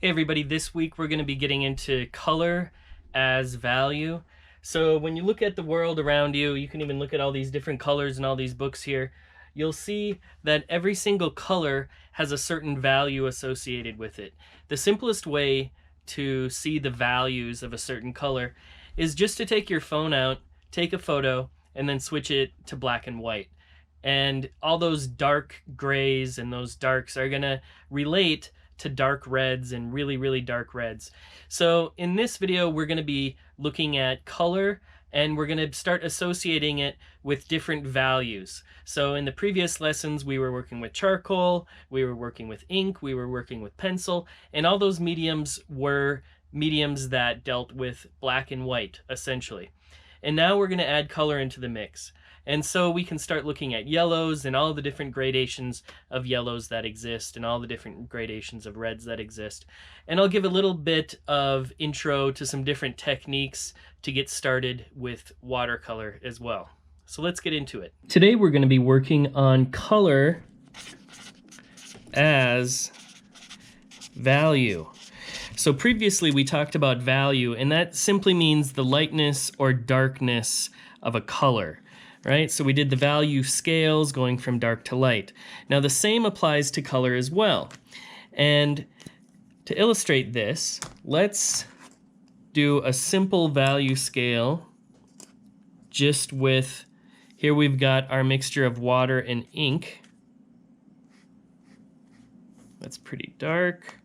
Hey everybody, this week we're going to be getting into color as value. So when you look at the world around you, you can even look at all these different colors and all these books here, you'll see that every single color has a certain value associated with it. The simplest way to see the values of a certain color is just to take your phone out, take a photo, and then switch it to black and white. And all those dark grays and those darks are going to relate to dark reds and really dark reds. So in this video we're going to be looking at color, and we're going to start associating it with different values. So in the previous lessons we were working with charcoal, we were working with ink, we were working with pencil, and all those mediums were mediums that dealt with black and white essentially. And now we're going to add color into the mix. And so we can start looking at yellows and all the different gradations of yellows that exist and all the different gradations of reds that exist. And I'll give a little bit of intro to some different techniques to get started with watercolor as well. So let's get into it. Today we're going to be working on color as value. So previously we talked about value, and that simply means the lightness or darkness of a color. Right? So we did the value scales going from dark to light. Now the same applies to color as well. And to illustrate this, let's do a simple value scale just with, here we've got our mixture of water and ink. That's pretty dark.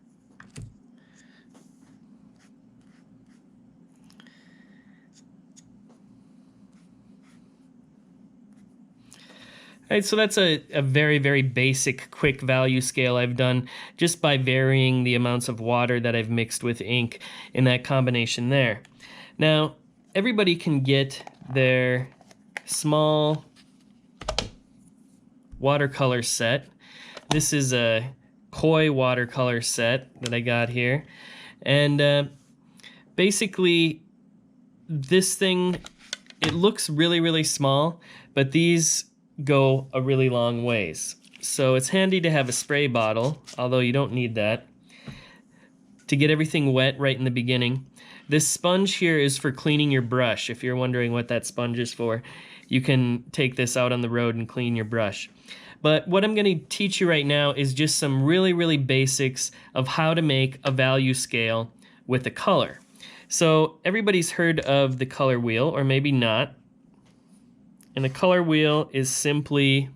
All right, so that's a very basic, quick value scale I've done just by varying the amounts of water that I've mixed with ink in that combination there. Now, everybody can get their small watercolor set. This is a koi watercolor set that I got here. And basically, this thing, it looks really small, but these go a really long ways. So it's handy to have a spray bottle, although you don't need that, to get everything wet right in the beginning. This sponge here is for cleaning your brush. If you're wondering what that sponge is for, you can take this out on the road and clean your brush. But what I'm going to teach you right now is just some really basics of how to make a value scale with a color. So everybody's heard of the color wheel, or maybe not. And the color wheel is simply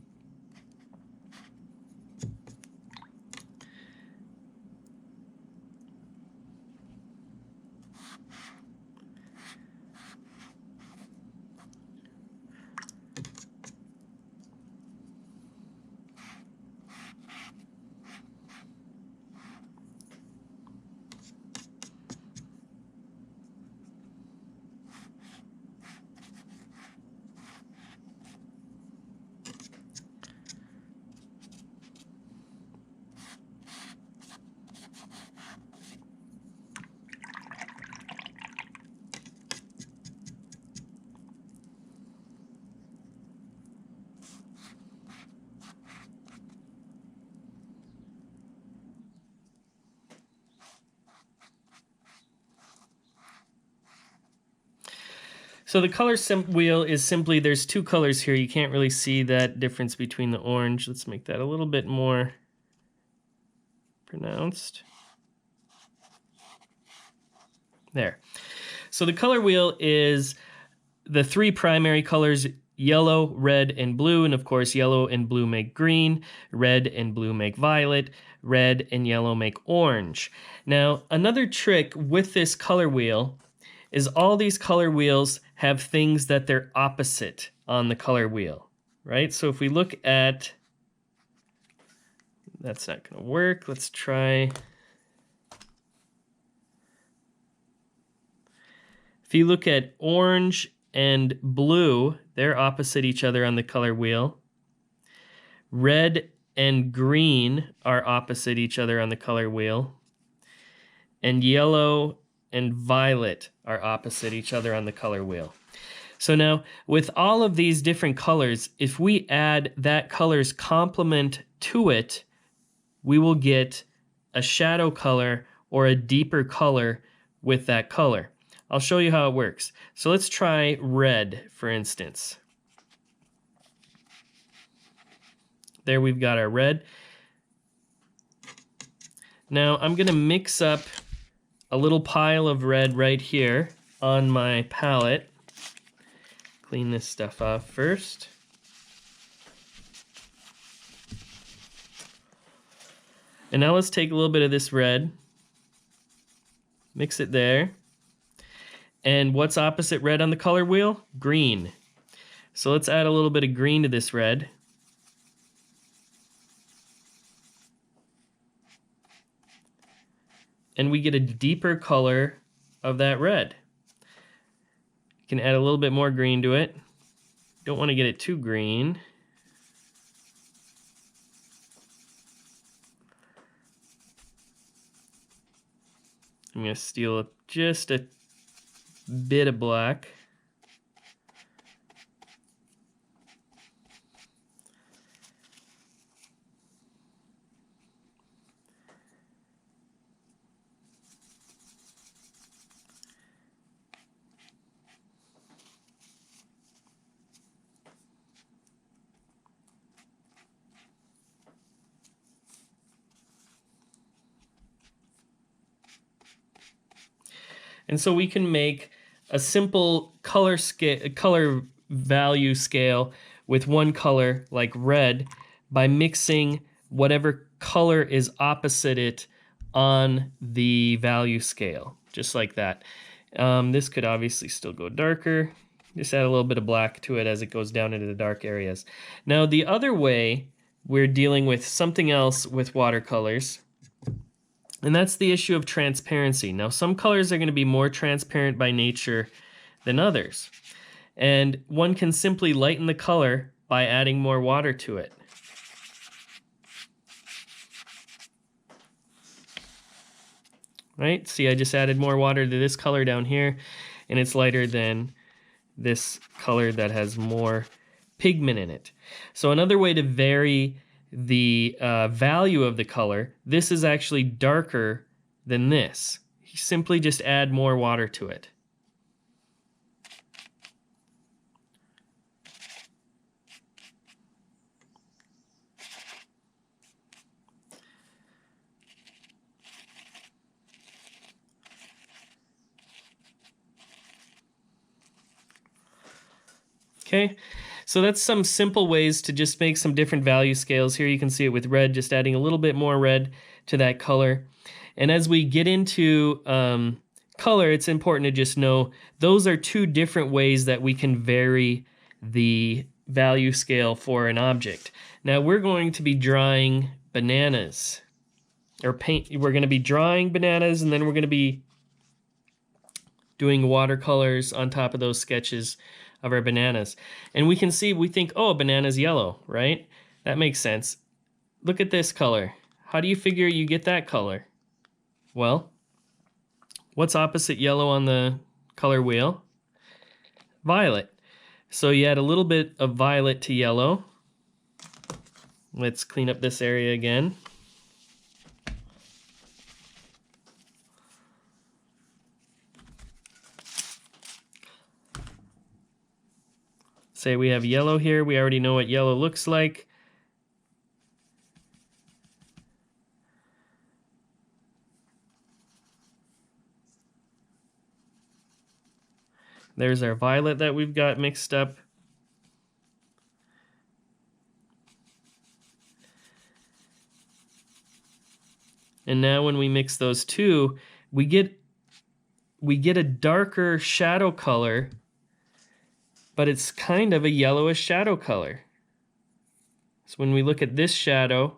So the color wheel is simply, there's two colors here. You can't really see that difference between the orange. Let's make that a little bit more pronounced. There. So the color wheel is the three primary colors: yellow, red, and blue. And of course, yellow and blue make green, red and blue make violet, red and yellow make orange. Now, another trick with this color wheel is all these color wheels have things that they're opposite on the color wheel, right? So if we look at, that's not going to work. Let's try. If you look at orange and blue, they're opposite each other on the color wheel. Red and green are opposite each other on the color wheel. And yellow and violet are opposite each other on the color wheel. So now, with all of these different colors, if we add that color's complement to it, we will get a shadow color or a deeper color with that color. I'll show you how it works. So let's try red, for instance. There we've got our red. Now I'm going to mix up a little pile of red right here on my palette. Clean this stuff off first. And now let's take a little bit of this red, mix it there. And what's opposite red on the color wheel? Green. So let's add a little bit of green to this red. And we get a deeper color of that red. You can add a little bit more green to it. Don't want to get it too green. I'm going to steal just a bit of black. And so we can make a simple color value scale with one color like red by mixing whatever color is opposite it on the value scale, just like that. This could obviously still go darker. Just add a little bit of black to it as it goes down into the dark areas. Now the other way, we're dealing with something else with watercolors. And that's the issue of transparency. Now, some colors are going to be more transparent by nature than others. And one can simply lighten the color by adding more water to it. Right? See, I just added more water to this color down here, and it's lighter than this color that has more pigment in it. So another way to vary the value of the color, this is actually darker than this. You simply just add more water to it. Okay, so that's some simple ways to just make some different value scales. Here you can see it with red, just adding a little bit more red to that color. And as we get into color, it's important to just know those are two different ways that we can vary the value scale for an object. Now we're going to be drawing bananas, or we're going to be drawing bananas, and then we're going to be doing watercolors on top of those sketches of our bananas. And we can see, we think, oh, a banana's yellow, right? That makes sense. Look at this color. How do you figure you get that color? Well, what's opposite yellow on the color wheel? Violet. So you add a little bit of violet to yellow. Let's clean up this area again. Say we have yellow here. We already know what yellow looks like. There's our violet that we've got mixed up. And now when we mix those two, we get a darker shadow color, but it's kind of a yellowish shadow color. So when we look at this shadow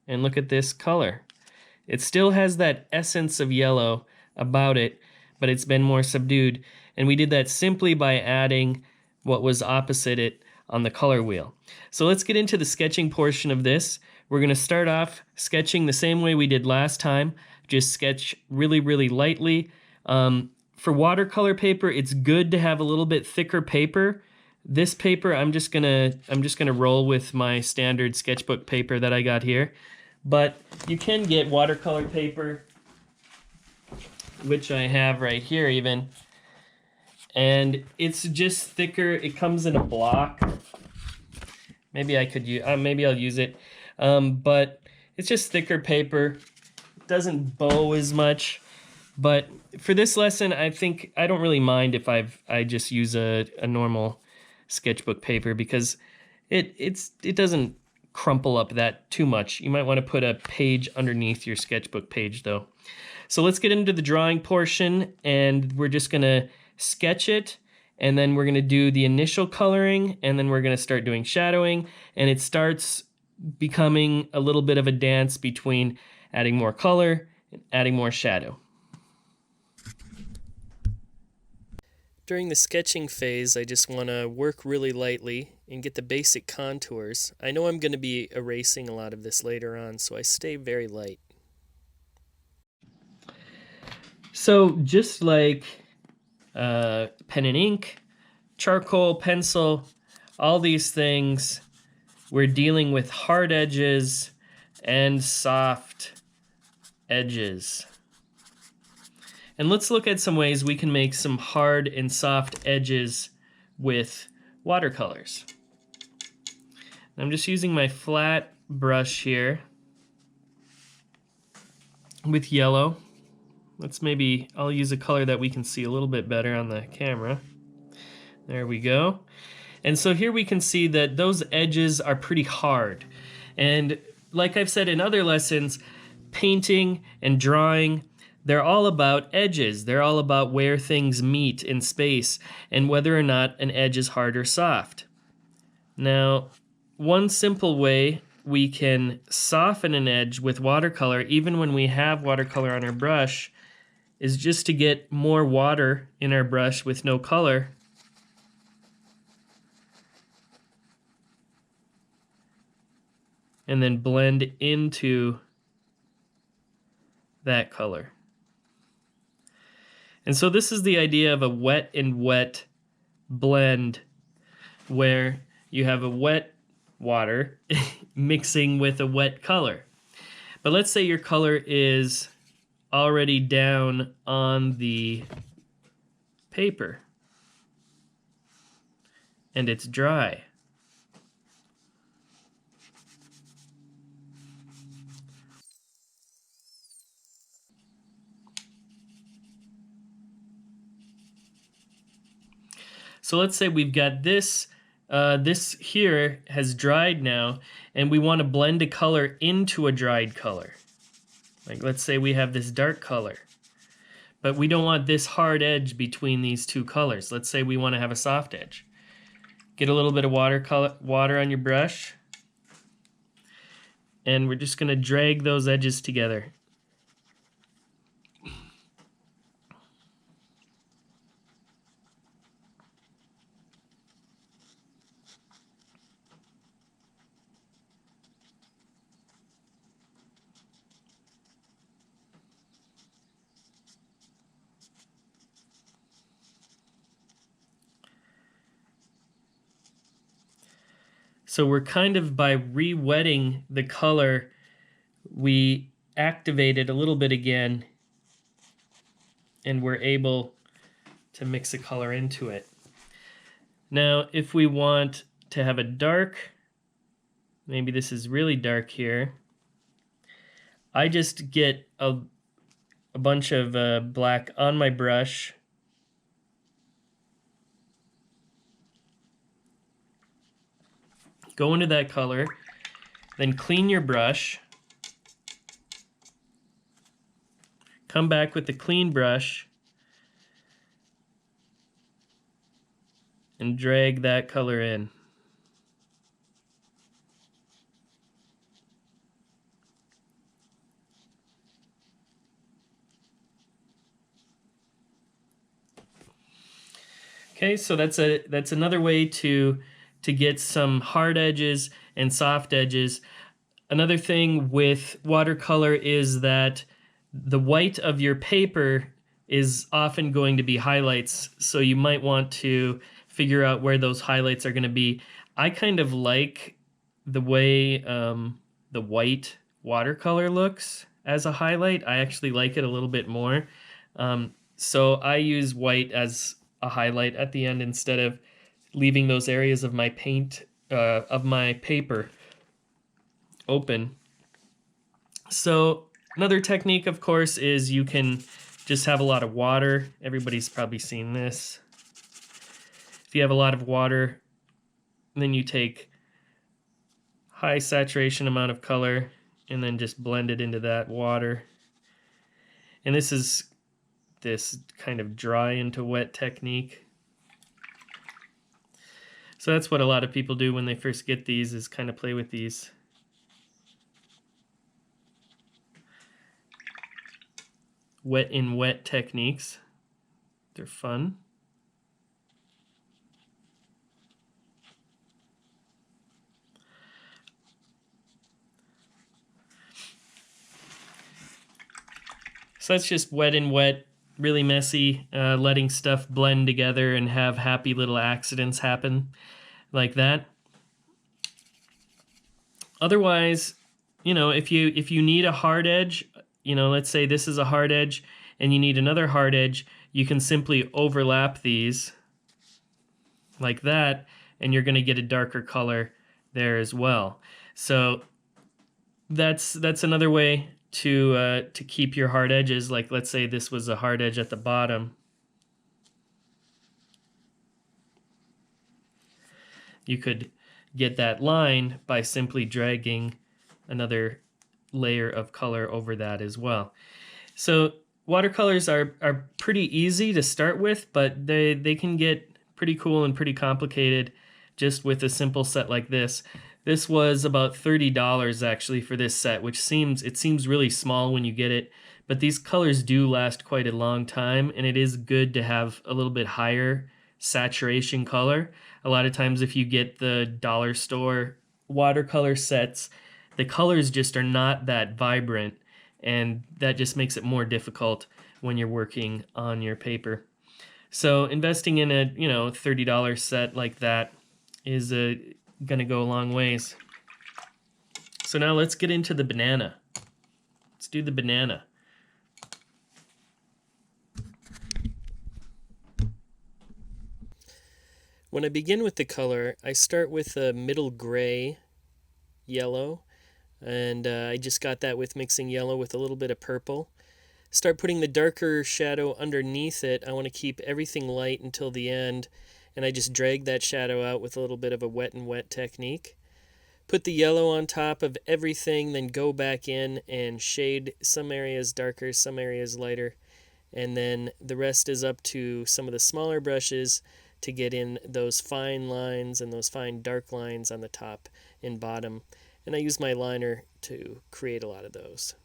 and look at this color, it still has that essence of yellow about it, but it's been more subdued. And we did that simply by adding what was opposite it on the color wheel. So let's get into the sketching portion of this. We're going to start off sketching the same way we did last time. Just sketch really, really lightly. For watercolor paper, it's good to have a little bit thicker paper. This paper, I'm just gonna roll with my standard sketchbook paper that I got here. But you can get watercolor paper which I have right here even. And it's just thicker. It comes in a block. Maybe I could use, maybe I'll use it. But it's just thicker paper. It doesn't bow as much. But for this lesson, I think I don't really mind if I just use a normal sketchbook paper, because it doesn't crumple up that too much. You might want to put a page underneath your sketchbook page though. So let's get into the drawing portion, and we're just gonna sketch it, and then we're gonna do the initial coloring, and then we're gonna start doing shadowing, and it starts becoming a little bit of a dance between adding more color and adding more shadow. During the sketching phase, I just want to work really lightly and get the basic contours. I know I'm going to be erasing a lot of this later on, so I stay very light. So just like pen and ink, charcoal, pencil, all these things, we're dealing with hard edges and soft edges. And let's look at some ways we can make some hard and soft edges with watercolors. I'm just using my flat brush here with yellow. I'll use a color that we can see a little bit better on the camera. There we go. And so here we can see that those edges are pretty hard. And like I've said in other lessons, painting and drawing, they're all about edges. They're all about where things meet in space and whether or not an edge is hard or soft. Now, one simple way we can soften an edge with watercolor, even when we have watercolor on our brush, is just to get more water in our brush with no color. And then blend into that color. And so this is the idea of a wet and wet blend, where you have a wet water mixing with a wet color. But let's say your color is already down on the paper and it's dry. So let's say we've got this, this here has dried now, and we want to blend a color into a dried color. Like let's say we have this dark color, but we don't want this hard edge between these two colors. Let's say we want to have a soft edge. Get a little bit of water on your brush, and we're just going to drag those edges together. So we're kind of, by re-wetting the color, we activate it a little bit again, and we're able to mix a color into it. Now, if we want to have a dark, maybe this is really dark here, I just get a bunch of black on my brush, go into that color, then clean your brush, come back with the clean brush, and drag that color in. Okay, so that's another way to get some hard edges and soft edges. Another thing with watercolor is that the white of your paper is often going to be highlights, so you might want to figure out where those highlights are going to be. I kind of like the way the white watercolor looks as a highlight. I actually like it a little bit more. So I use white as a highlight at the end instead of leaving those areas of my paper open. So another technique, of course, is you can just have a lot of water. Everybody's probably seen this. If you have a lot of water, then you take high saturation amount of color and then just blend it into that water. And this is this kind of dry into wet technique. So that's what a lot of people do when they first get these, is kind of play with these. Wet in wet techniques. They're fun. So that's just wet in wet, really messy, letting stuff blend together and have happy little accidents happen like that. Otherwise, if you need a hard edge, let's say this is a hard edge and you need another hard edge, you can simply overlap these like that, and you're going to get a darker color there as well. So that's another way to keep your hard edges. Like, let's say this was a hard edge at the bottom. You could get that line by simply dragging another layer of color over that as well. So watercolors are pretty easy to start with, but they can get pretty cool and pretty complicated just with a simple set like this. This was about $30 actually for this set, which seems really small when you get it, but these colors do last quite a long time, and it is good to have a little bit higher saturation color. A lot of times if you get the dollar store watercolor sets, the colors just are not that vibrant, and that just makes it more difficult when you're working on your paper. So investing in a $30 set like that is going to go a long ways. So now let's get into the banana. Let's do the banana. When I begin with the color, I start with a middle gray yellow, and I just got that with mixing yellow with a little bit of purple. Start putting the darker shadow underneath it. I want to keep everything light until the end, and I just drag that shadow out with a little bit of a wet and wet technique. Put the yellow on top of everything, then go back in and shade some areas darker, some areas lighter, and then the rest is up to some of the smaller brushes to get in those fine lines and those fine dark lines on the top and bottom. And I use my liner to create a lot of those.